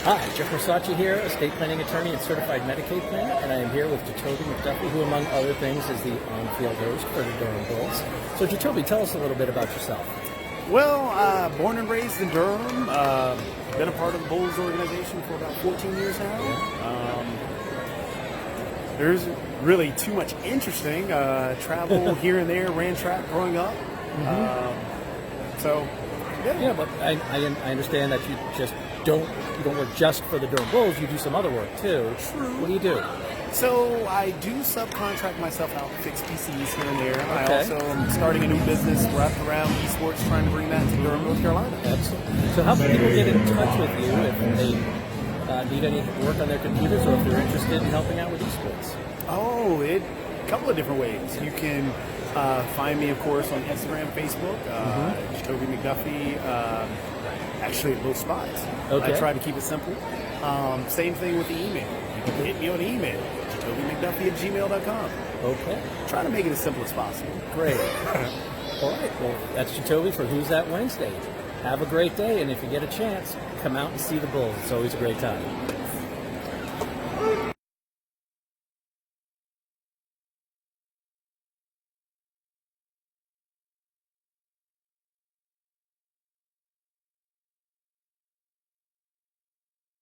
Hi, Jeff Marsocci here, estate planning attorney and certified Medicaid planner, and I am here with Jatovi McDuffie, who, among other things, is the on-field host for the Durham Bulls. So, Jatovi, tell us a little bit about yourself. Well, born and raised in Durham. Been a part of the Bulls organization for about 14 years now. There isn't really too much interesting. Travel here and there, ran track growing up. Yeah, but I understand that you don't work just for the Durham Bulls. You do some other work too. True. What do you do? So I do subcontract myself out to fix PCs here and there. Okay. I also am starting a new business wrapped around esports, trying to bring that to Durham, North Carolina. Excellent. So how can people get in touch with you if they need any work on their computers or if they're interested in helping out with esports? Oh, a couple of different ways. You can find me, of course, on Instagram, Facebook, Jatovi McDuffie, actually at both spots. Okay. I try to keep it simple. Same thing with the email. You can hit me on email, JatoviMcDuffie@gmail.com. Okay. Try to make it as simple as possible. Great. All right. Well, that's Jatovi for Who's That Wednesday. Have a great day, and if you get a chance, come out and see the Bulls. It's always a great time.